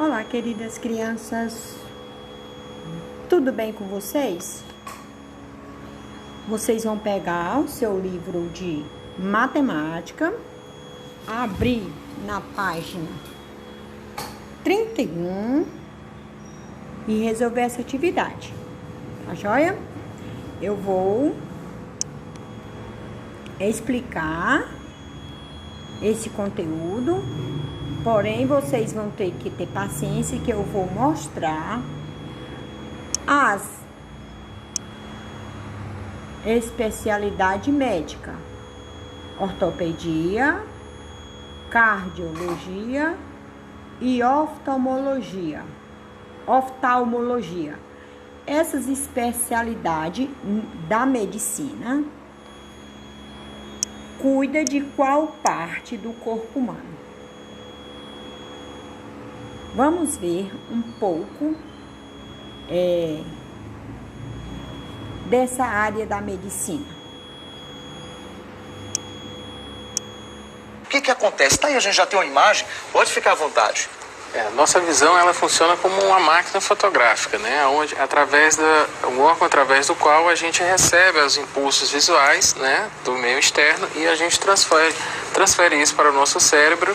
Olá, queridas crianças, tudo bem com vocês? Vocês vão pegar o seu livro de matemática, abrir na página 31 e resolver essa atividade, tá joia? Eu vou explicar esse conteúdo, porém vocês vão ter que ter paciência que eu vou mostrar as especialidades médicas: ortopedia, cardiologia e oftalmologia. Essas especialidades da medicina cuida de qual parte do corpo humano? Vamos ver um pouco dessa área da medicina. O que acontece? Tá aí, a gente já tem uma imagem, pode ficar à vontade. Nossa visão, ela funciona como uma máquina fotográfica, né? Onde, um órgão através do qual a gente recebe os impulsos visuais, né, do meio externo, e a gente transfere isso para o nosso cérebro,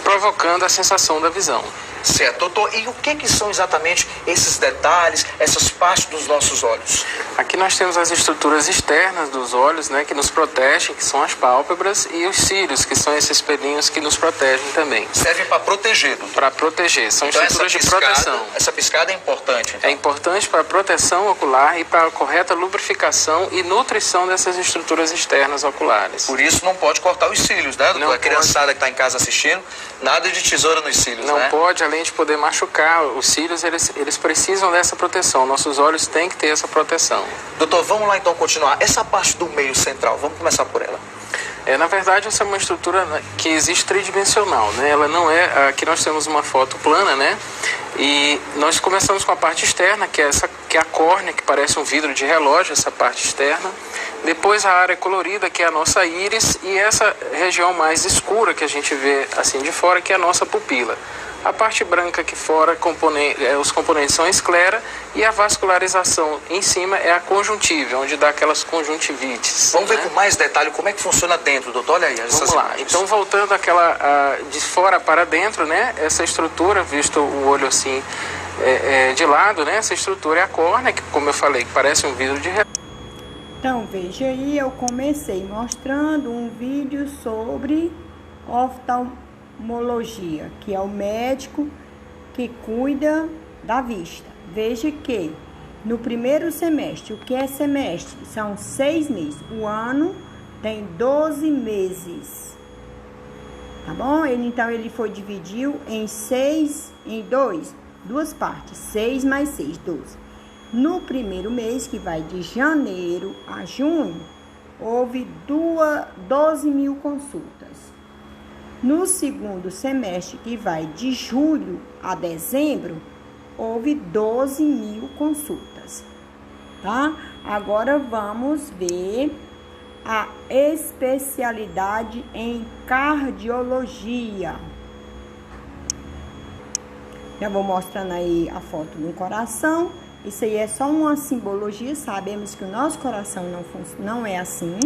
provocando a sensação da visão. Certo, doutor. E o que são exatamente esses detalhes, essas partes dos nossos olhos? Aqui nós temos as estruturas externas dos olhos, né, que nos protegem, que são as pálpebras, e os cílios, que são esses pelinhos que nos protegem também. Servem para proteger, doutor? Para proteger, são então, estruturas de proteção. Essa piscada é importante, então. É importante para a proteção ocular e para a correta lubrificação e nutrição dessas estruturas externas oculares. Por isso não pode cortar os cílios, né, doutor? Não a criançada que está em casa assistindo, nada de tesoura nos cílios, não né? Pode, além de poder machucar os cílios, eles precisam dessa proteção. Nossos olhos têm que ter essa proteção. Doutor, vamos lá então continuar. Essa parte do meio central, vamos começar por ela. Na verdade, essa é uma estrutura que existe tridimensional, né? Ela não é... Aqui nós temos uma foto plana, né? E nós começamos com a parte externa, que é a córnea, que parece um vidro de relógio, essa parte externa. Depois a área colorida, que é a nossa íris, e essa região mais escura que a gente vê assim de fora, que é a nossa pupila. A parte branca aqui fora, os componentes são a esclera, e a vascularização em cima é a conjuntiva, onde dá aquelas conjuntivites. Vamos ver com mais detalhe como é que funciona dentro, doutor. Olha aí essas Vamos lá. imagens. Então, voltando de fora para dentro, né? Essa estrutura, visto o olho assim de lado, né? Essa estrutura é a córnea, que, como eu falei, que parece um vidro de relógio. Então, veja aí, eu comecei mostrando um vídeo sobre oftalmologia, que é o médico que cuida da vista. Veja que no primeiro semestre, o que é semestre? São 6 meses. O ano tem 12 meses. Tá bom? Então, ele foi dividido em duas partes. 6 mais 6, 12. No primeiro mês, que vai de janeiro a junho, houve 12 mil consultas. No segundo semestre, que vai de julho a dezembro, houve 12 mil consultas, tá? Agora vamos ver a especialidade em cardiologia. Já vou mostrando aí a foto do coração. Isso aí é só uma simbologia, sabemos que o nosso coração não é assim.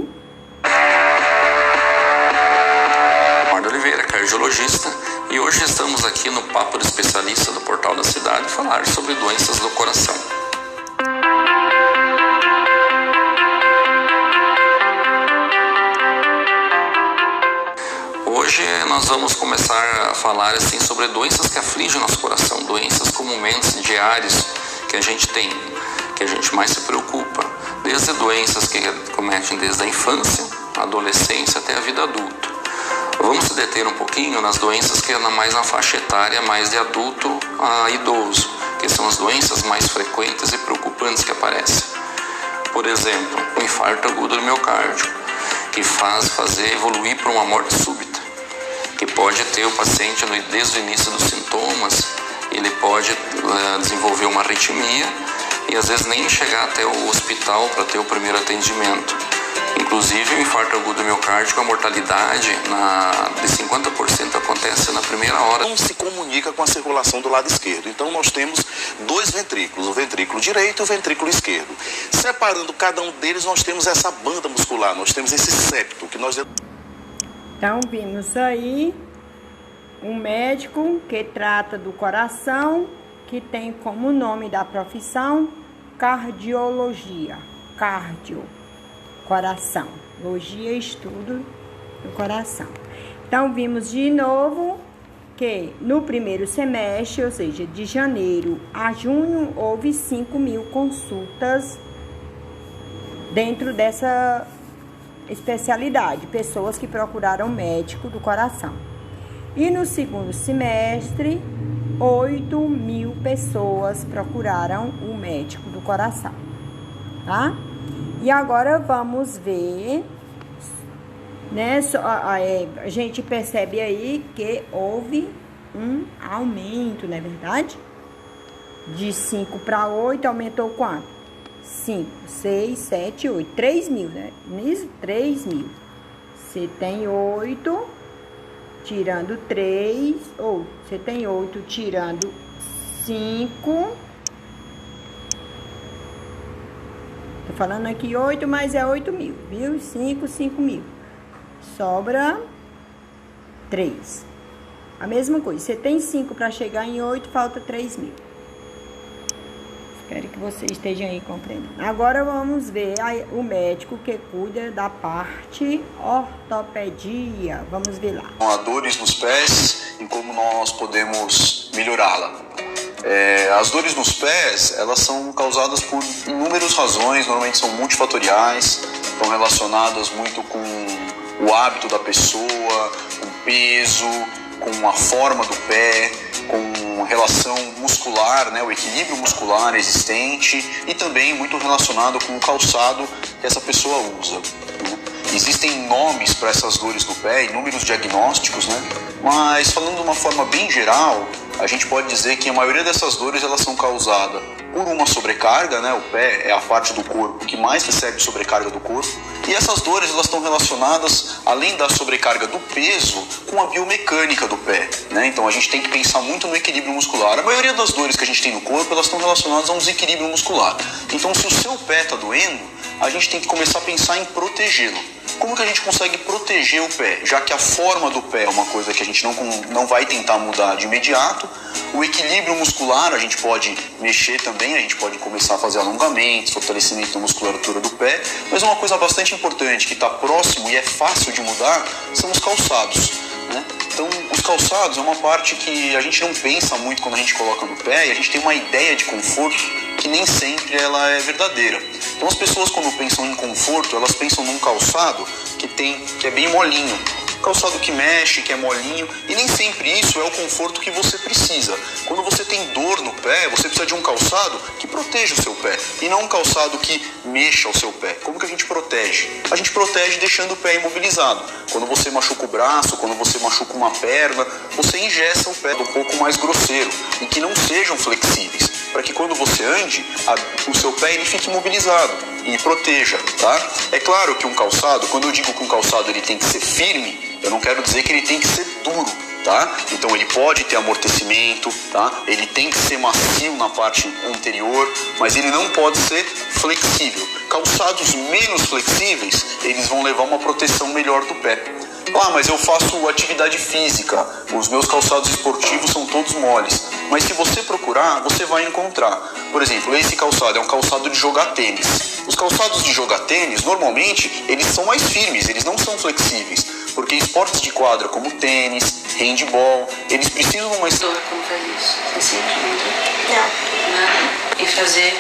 Oliveira, cardiologista, e hoje estamos aqui no Papo do Especialista do Portal da Cidade falar sobre doenças do coração. Hoje nós vamos começar a falar assim sobre doenças que afligem o nosso coração, doenças comumente diárias que a gente tem, que a gente mais se preocupa, desde doenças que cometem desde a infância, a adolescência até a vida adulta. Vamos se deter um pouquinho nas doenças que andam mais na faixa etária, mais de adulto a idoso, que são as doenças mais frequentes e preocupantes que aparecem. Por exemplo, o infarto agudo do miocárdio, que fazer evoluir para uma morte súbita, que pode ter o paciente desde o início dos sintomas, ele pode desenvolver uma arritmia e às vezes nem chegar até o hospital para ter o primeiro atendimento. Inclusive, o infarto agudo miocárdico, a mortalidade de 50% acontece na primeira hora. Não se comunica com a circulação do lado esquerdo. Então, nós temos dois ventrículos, o ventrículo direito e o ventrículo esquerdo. Separando cada um deles, nós temos essa banda muscular, nós temos esse septo que nós... Então, vimos aí um médico que trata do coração, que tem como nome da profissão cardiologia. Cardio, coração. Logia, estudo do coração. Então, vimos de novo que no primeiro semestre, ou seja, de janeiro a junho, houve 5.000 consultas dentro dessa especialidade, pessoas que procuraram médico do coração. E no segundo semestre, 8.000 pessoas procuraram o médico do coração, tá? E agora vamos ver, né? A gente percebe aí que houve um aumento, não é verdade? De 5 para 8, aumentou quanto? 5, 6, 7, 8, 3.000, né? 3.000. Você tem 8, tirando 3, ou você tem 8 tirando 5. Tô falando aqui 8, mas é 8.000, viu? 5, 5.000. Sobra 3. A mesma coisa, você tem 5 para chegar em 8, falta 3.000. Espero que você esteja aí compreendendo. Agora vamos ver o médico que cuida da parte ortopedia. Vamos ver lá. A dores nos pés e como nós podemos melhorá-la. As dores nos pés, elas são causadas por inúmeras razões, normalmente são multifatoriais, estão relacionadas muito com o hábito da pessoa, com o peso, com a forma do pé, com relação muscular, né, o equilíbrio muscular existente e também muito relacionado com o calçado que essa pessoa usa, né? Existem nomes para essas dores do pé, inúmeros diagnósticos, né? Mas falando de uma forma bem geral, a gente pode dizer que a maioria dessas dores elas são causadas por uma sobrecarga, né? O pé é a parte do corpo que mais recebe sobrecarga do corpo. E essas dores elas estão relacionadas, além da sobrecarga do peso, com a biomecânica do pé, né? Então a gente tem que pensar muito no equilíbrio muscular. A maioria das dores que a gente tem no corpo, elas estão relacionadas a um desequilíbrio muscular. Então se o seu pé está doendo, a gente tem que começar a pensar em protegê-lo. Como que a gente consegue proteger o pé? Já que a forma do pé é uma coisa que a gente não vai tentar mudar de imediato, o equilíbrio muscular a gente pode mexer também, a gente pode começar a fazer alongamentos, fortalecimento da musculatura do pé, mas uma coisa bastante importante que está próximo e é fácil de mudar são os calçados, né? Então, os calçados é uma parte que a gente não pensa muito quando a gente coloca no pé e a gente tem uma ideia de conforto que nem sempre ela é verdadeira. Então, as pessoas quando pensam em conforto, elas pensam num calçado que é bem molinho. Calçado que mexe, que é molinho, e nem sempre isso é o conforto que você precisa. Quando você tem dor no pé, você precisa de um calçado que proteja o seu pé, e não um calçado que mexa o seu pé. Como que a gente protege? A gente protege deixando o pé imobilizado. Quando você machuca o braço, quando você machuca uma perna, você engessa o pé um pouco mais grosseiro, e que não sejam flexíveis, para que quando você ande, o seu pé ele fique imobilizado e proteja, tá? É claro que um calçado, quando eu digo que um calçado ele tem que ser firme, eu não quero dizer que ele tem que ser duro, tá? Então ele pode ter amortecimento, tá? Ele tem que ser macio na parte anterior, mas ele não pode ser flexível. Calçados menos flexíveis, eles vão levar uma proteção melhor do pé. Ah, mas eu faço atividade física, os meus calçados esportivos são todos moles. Mas se você procurar, você vai encontrar. Por exemplo, esse calçado é um calçado de jogar tênis. Os calçados de jogar tênis, normalmente, eles são mais firmes, eles não são flexíveis. Porque esportes de quadra como tênis, handball, eles precisam de uma... Como faz isso? Você sente muito? Não. E fazer,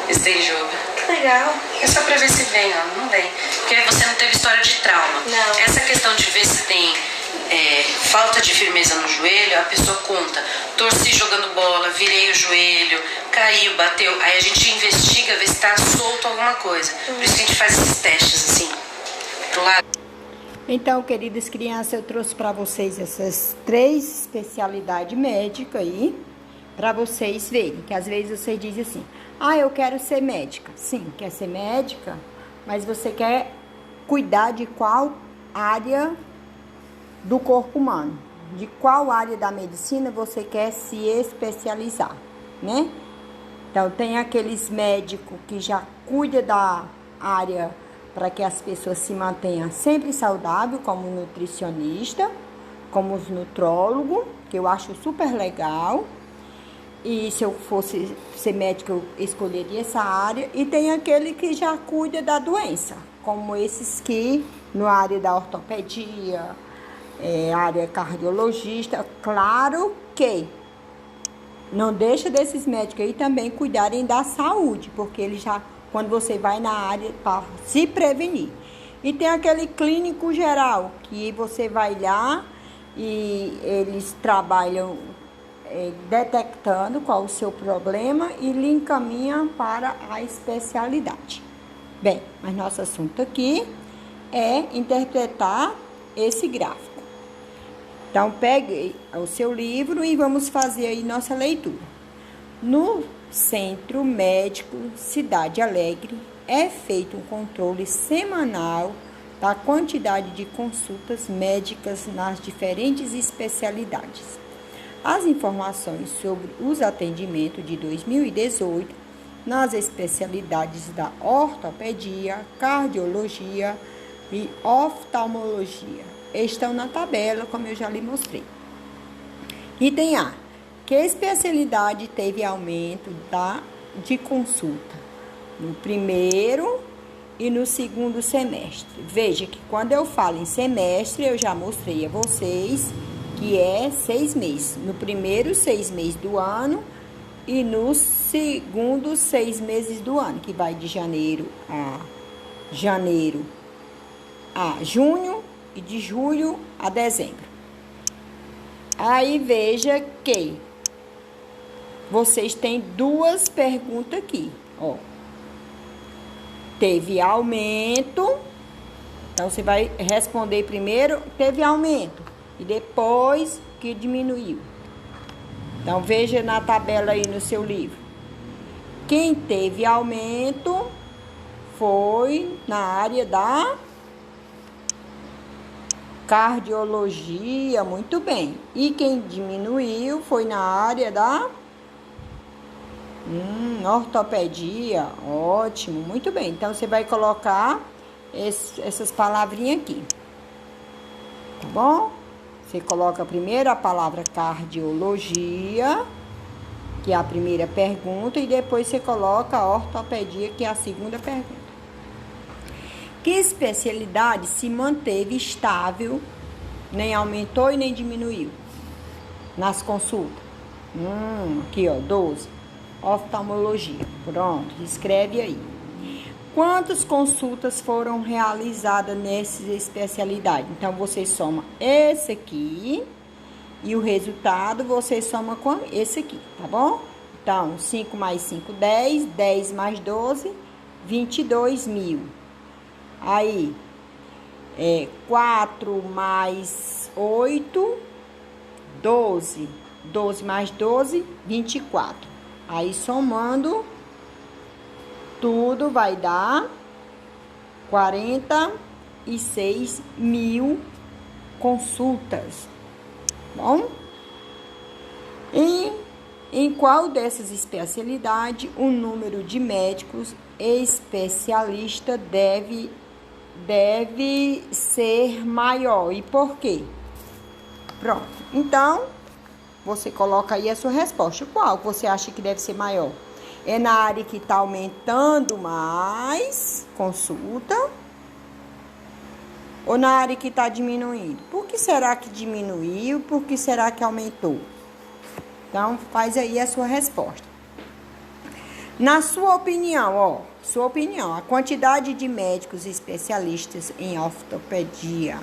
stage yoga. Legal. É só pra ver se vem, ó. Não vem. Porque você não teve história de trauma. Não. Essa questão de ver se tem falta de firmeza no joelho, a pessoa conta. Torci jogando bola, virei o joelho, caiu, bateu. Aí a gente investiga, ver se tá solto alguma coisa. Por isso que a gente faz esses testes assim. Pro lado. Então, queridas crianças, eu trouxe para vocês essas 3 especialidades médicas aí, para vocês verem, que às vezes vocês dizem assim, eu quero ser médica. Sim, quer ser médica? mas você quer cuidar de qual área do corpo humano, de qual área da medicina você quer se especializar, né? Então, tem aqueles médicos que já cuidam da área para que as pessoas se mantenham sempre saudáveis, como nutricionista, como os nutrólogos, que eu acho super legal. E se eu fosse ser médico, eu escolheria essa área. E tem aquele que já cuida da doença, como esses que, na área da ortopedia, área cardiologista. Claro que não deixa desses médicos aí também cuidarem da saúde, porque eles já, quando você vai na área para se prevenir. E tem aquele clínico geral, que você vai lá e eles trabalham detectando qual o seu problema e lhe encaminham para a especialidade. Bem, mas nosso assunto aqui é interpretar esse gráfico. Então, pegue o seu livro e vamos fazer aí nossa leitura. No Centro Médico Cidade Alegre é feito um controle semanal da quantidade de consultas médicas nas diferentes especialidades. As informações sobre os atendimentos de 2018 nas especialidades da ortopedia, cardiologia e oftalmologia estão na tabela, como eu já lhe mostrei. Item A. Que especialidade teve aumento de consulta no primeiro e no segundo semestre? Veja que quando eu falo em semestre, eu já mostrei a vocês que é 6 meses. No primeiro 6 meses do ano e no segundo 6 meses do ano, que vai de janeiro a junho e de julho a dezembro. Aí veja que vocês têm duas perguntas aqui, ó. Teve aumento, então você vai responder primeiro, teve aumento, e depois que diminuiu. Então veja na tabela aí no seu livro. Quem teve aumento foi na área da cardiologia, muito bem. E quem diminuiu foi na área da ortopedia, ótimo, muito bem. Então, você vai colocar essas palavrinhas aqui, tá bom? Você coloca primeiro a palavra cardiologia, que é a primeira pergunta, e depois você coloca a ortopedia, que é a segunda pergunta. Que especialidade se manteve estável, nem aumentou e nem diminuiu nas consultas? Aqui, ó, 12. Oftalmologia. Pronto, escreve aí. Quantas consultas foram realizadas nessas especialidades? Então, você soma esse aqui e o resultado você soma com esse aqui, tá bom? Então, 5 mais 5, 10. 10 mais 12, 22 mil. Aí, 4 mais 8, 12. 12 mais 12, 24. Aí, somando, tudo vai dar 46 mil consultas. Bom? E em qual dessas especialidades o número de médicos especialistas deve ser maior? E por quê? Pronto. Então, você coloca aí a sua resposta. Qual você acha que deve ser maior? É na área que está aumentando mais consulta? Ou na área que está diminuindo? Por que será que diminuiu? Por que será que aumentou? Então, faz aí a sua resposta. Na sua opinião, a quantidade de médicos especialistas em ortopedia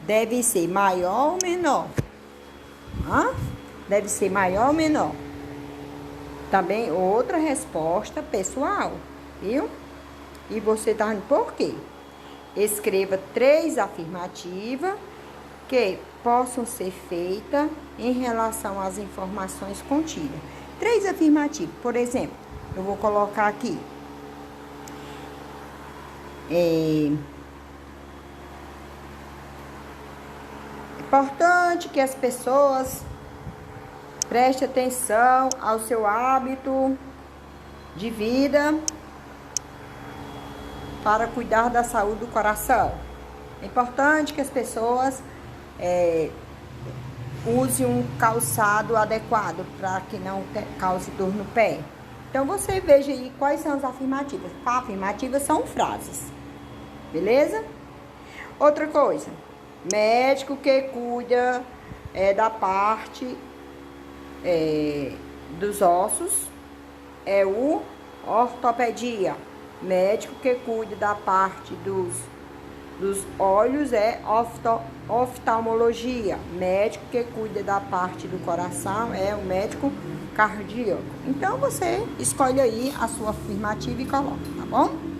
deve ser maior ou menor? Deve ser maior ou menor? Também outra resposta pessoal, viu? E você tá dizendo por quê? Escreva 3 afirmativas que possam ser feitas em relação às informações contidas. 3 afirmativas. Por exemplo, eu vou colocar aqui. É importante que as pessoas prestem atenção ao seu hábito de vida para cuidar da saúde do coração. É importante que as pessoas usem um calçado adequado para que não cause dor no pé. Então você veja aí quais são as afirmativas. Afirmativas são frases, beleza? Outra coisa, médico que cuida da parte dos ossos é o ortopedia. Médico que cuida da parte dos olhos é oftalmologia. Médico que cuida da parte do coração é o médico cardíaco. Então você escolhe aí a sua afirmativa e coloca, tá bom?